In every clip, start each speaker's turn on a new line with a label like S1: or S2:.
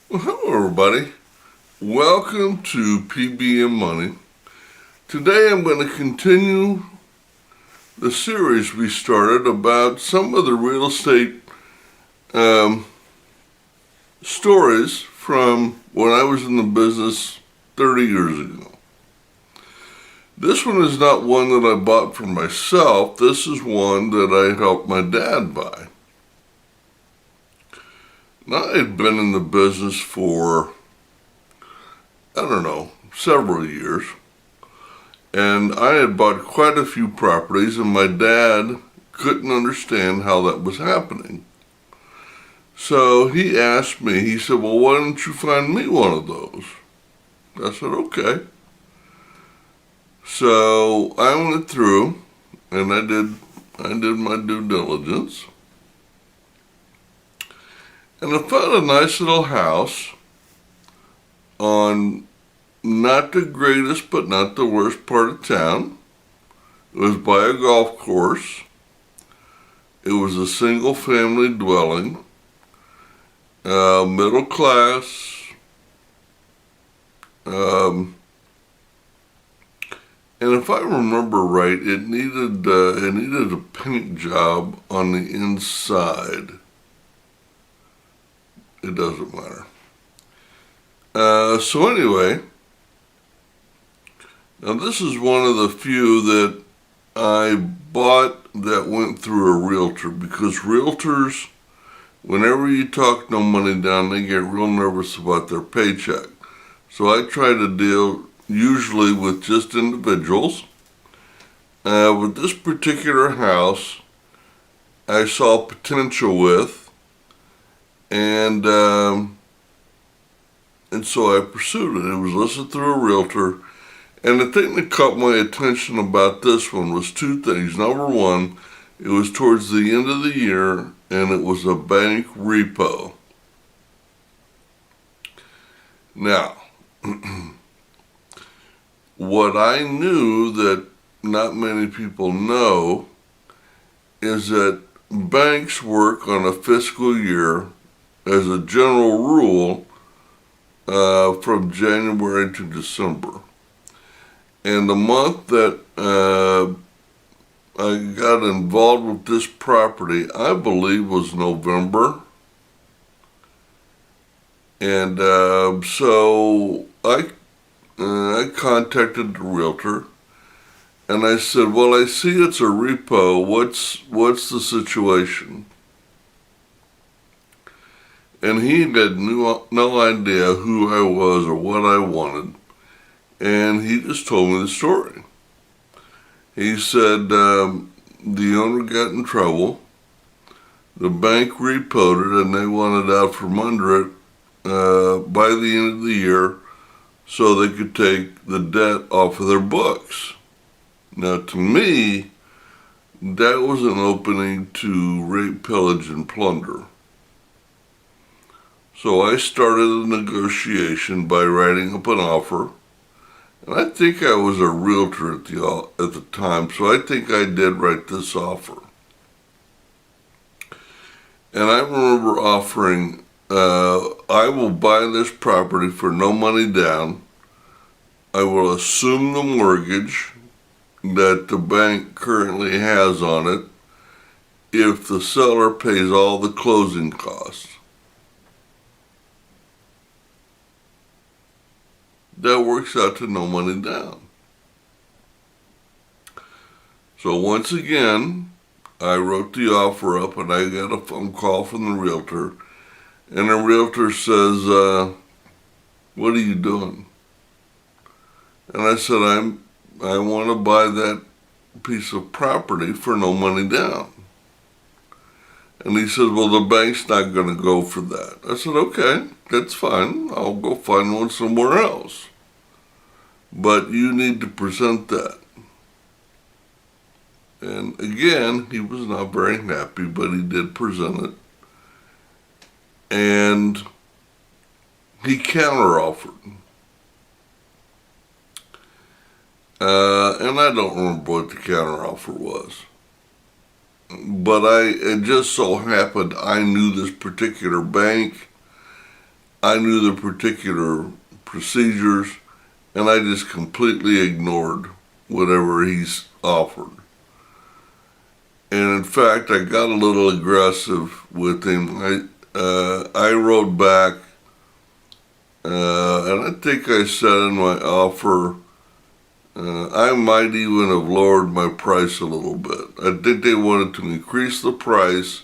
S1: Well, hello everybody. Welcome to P.B.M. Money. Today I'm going to continue the series we started about some of the real estate stories from when I was in the business 30 years ago. This one is not one that I bought for myself. This is one that I helped my dad buy. Now, I had been in the business for, several years. And I had bought quite a few properties, and my dad couldn't understand how that was happening. So he asked me, he said, well, why don't you find me one of those? I said, okay. So I went through, and I did my due diligence. And I found a nice little house on not the greatest but not the worst part of town. It was by a golf course. It was a single family dwelling, middle class, and if I remember right, it needed a paint job on the inside. It doesn't matter. So anyway, now this is one of the few that I bought that went through a realtor, because realtors, whenever you talk no money down, they get real nervous about their paycheck. So I try to deal usually with just individuals. With this particular house, I saw potential with, and so I pursued it. It was listed through a realtor. And the thing that caught my attention about this one was two things. Number one, it was towards the end of the year, and it was a bank repo. Now, what I knew that not many people know is that banks work on a fiscal year as a general rule from January to December. And the month that I got involved with this property, I believe, was November. And so I contacted the realtor, and I said, well, I see it's a repo. What's the situation? And he had no idea who I was or what I wanted. And he just told me the story. He said the owner got in trouble. The bank repoed it, and they wanted out from under it by the end of the year so they could take the debt off of their books. Now, to me, that was an opening to rape, pillage, and plunder. So I started a negotiation by writing up an offer. And I think I was a realtor at the time, so I think I did write this offer. And I remember offering, I will buy this property for no money down. I will assume the mortgage that the bank currently has on it if the seller pays all the closing costs. That works out to no money down. So once again, I wrote the offer up, and I got a phone call from the realtor, and the realtor says, what are you doing? And I said, I want to buy that piece of property for no money down. And he said, well, the bank's not going to go for that. I said, okay, that's fine. I'll go find one somewhere else. But you need to present that. And again, he was not very happy, but he did present it. And he counteroffered. And I don't remember what the counteroffer was. But it just so happened I knew this particular bank. I knew the particular procedures, and I just completely ignored whatever he's offered. And in fact, I got a little aggressive with him. I wrote back, and I think I said in my offer, I might even have lowered my price a little bit. I think they wanted to increase the price.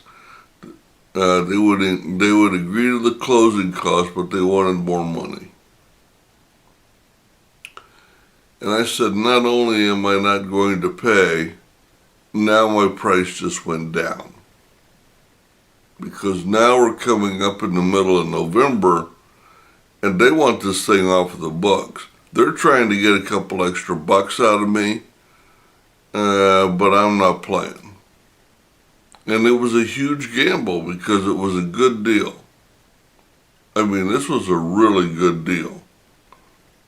S1: They would agree to the closing cost, but they wanted more money. And I said, not only am I not going to pay, now my price just went down. Because now we're coming up in the middle of November, and they want this thing off of the books. They're trying to get a couple extra bucks out of me, but I'm not playing. And it was a huge gamble because it was a good deal. I mean, this was a really good deal.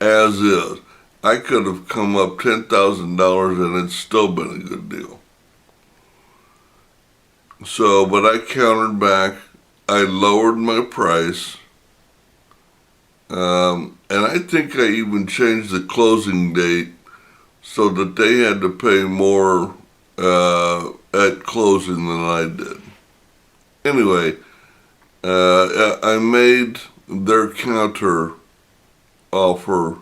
S1: As is. I could have come up $10,000 and it's still been a good deal. So, but I countered back. I lowered my price. And I think I even changed the closing date so that they had to pay more at closing than I did. Anyway, I made their counter offer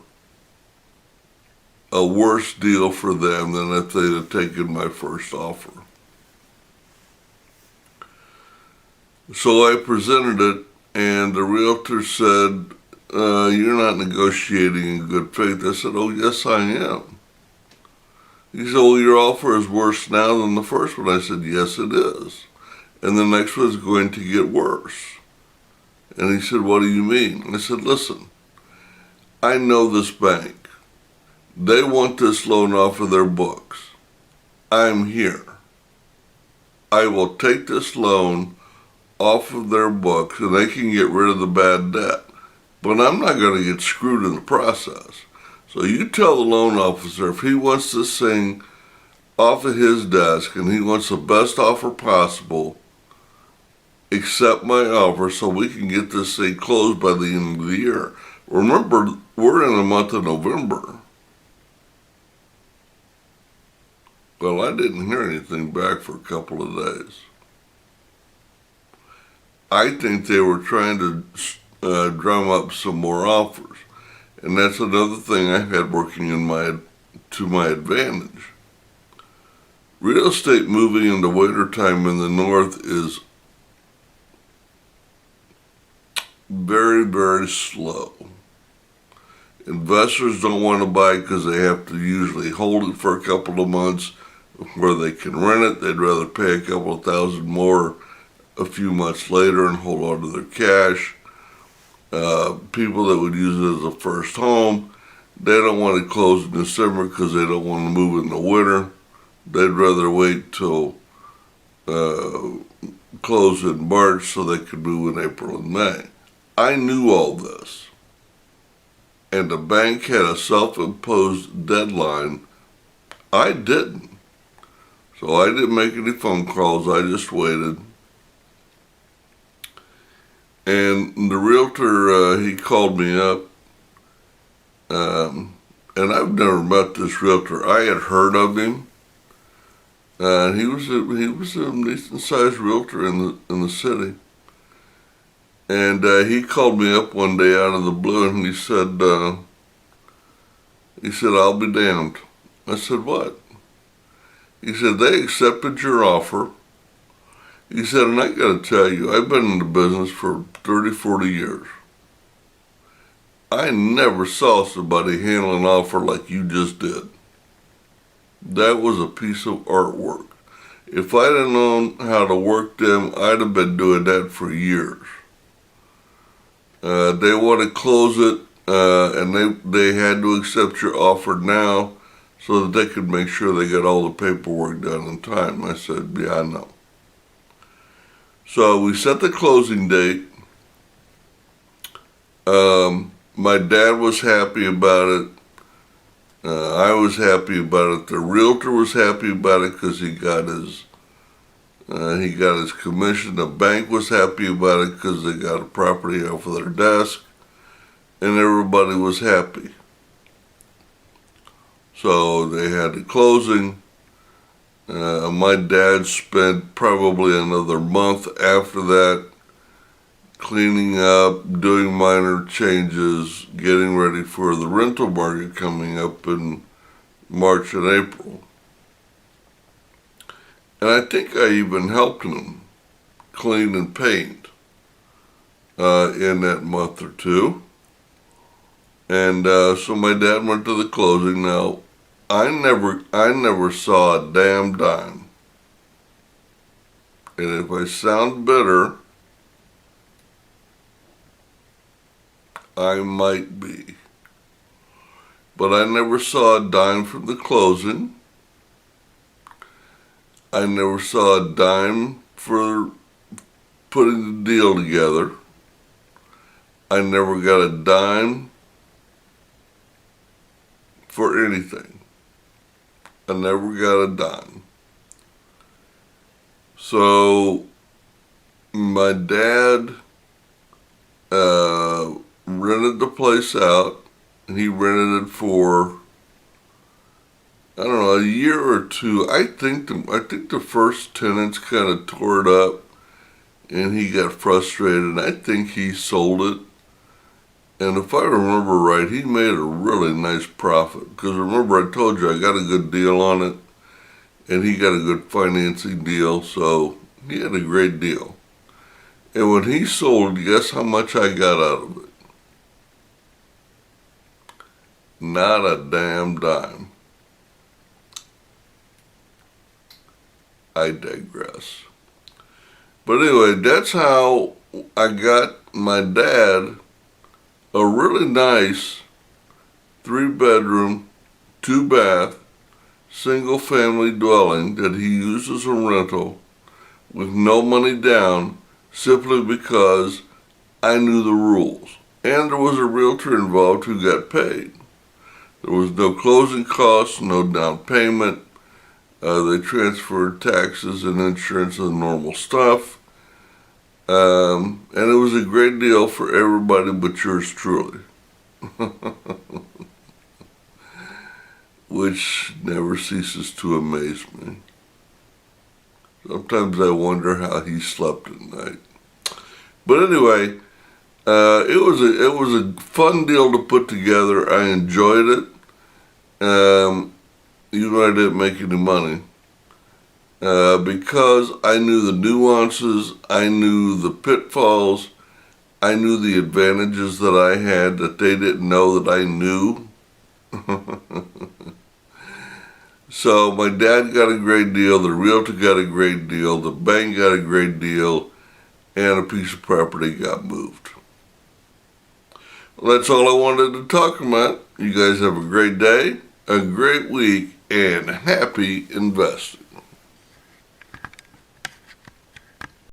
S1: a worse deal for them than if they'd have taken my first offer. So I presented it, and the realtor said, you're not negotiating in good faith. I said, oh, yes, I am. He said, well, your offer is worse now than the first one. I said, yes, it is. And the next one is going to get worse. And he said, what do you mean? And I said, listen, I know this bank. They want this loan off of their books. I'm here. I will take this loan off of their books and they can get rid of the bad debt. But I'm not going to get screwed in the process. So you tell the loan officer if he wants this thing off of his desk and he wants the best offer possible, accept my offer so we can get this thing closed by the end of the year. Remember, we're in the month of November. Well, I didn't hear anything back for a couple of days. I think they were trying to drum up some more offers. And that's another thing I had working to my advantage. Real estate moving in the wintertime in the north is very, very slow. Investors don't want to buy because they have to usually hold it for a couple of months where they can rent it. They'd rather pay a couple of thousand more a few months later and hold on to their cash. People that would use it as a first home, they don't want to close in December because they don't want to move in the winter. They'd rather wait till close in March so they could move in April and May. I knew all this. And the bank had a self-imposed deadline. I didn't. So I didn't make any phone calls. I just waited. And the realtor, he called me up. And I've never met this realtor. I had heard of him. And he was a decent-sized realtor in the city. And he called me up one day out of the blue, and he said, I'll be damned. I said, what? He said, they accepted your offer. He said, and I got to tell you, I've been in the business for 30, 40 years. I never saw somebody handle an offer like you just did. That was a piece of artwork. If I'd have known how to work them, I'd have been doing that for years. They want to close it, and they had to accept your offer now so that they could make sure they got all the paperwork done in time. I said, yeah, I know. So we set the closing date. My dad was happy about it. I was happy about it. The realtor was happy about it because he got his He got his commission. The bank was happy about it because they got a property off of their desk, and everybody was happy. So they had the closing. My dad spent probably another month after that cleaning up, doing minor changes, getting ready for the rental market coming up in March and April. And I think I even helped him clean and paint in that month or two. And so my dad went to the closing. Now, I never saw a damn dime. And if I sound bitter, I might be. But I never saw a dime from the closing. I never saw a dime for putting the deal together. I never got a dime for anything. I never got a dime. So my dad rented the place out, and he rented it for, I don't know, a year or two. I think the first tenants kind of tore it up, and he got frustrated, and I think he sold it. And if I remember right, he made a really nice profit. Because remember, I told you I got a good deal on it, and he got a good financing deal, so he had a great deal. And when he sold, guess how much I got out of it? Not a damn dime. I digress. But anyway, that's how I got my dad a really nice 3-bedroom, 2-bath, single-family dwelling that he used as a rental with no money down, simply because I knew the rules. And there was a realtor involved who got paid. There was no closing costs, no down payment. They transferred taxes and insurance and normal stuff. And it was a great deal for everybody but yours truly. Which never ceases to amaze me. Sometimes I wonder how he slept at night. But anyway, it was a fun deal to put together. I enjoyed it. Even though I didn't make any money. Because I knew the nuances, I knew the pitfalls, I knew the advantages that I had that they didn't know that I knew. So my dad got a great deal, the realtor got a great deal, the bank got a great deal, and a piece of property got moved. Well, that's all I wanted to talk about. You guys have a great day, a great week, and happy investing.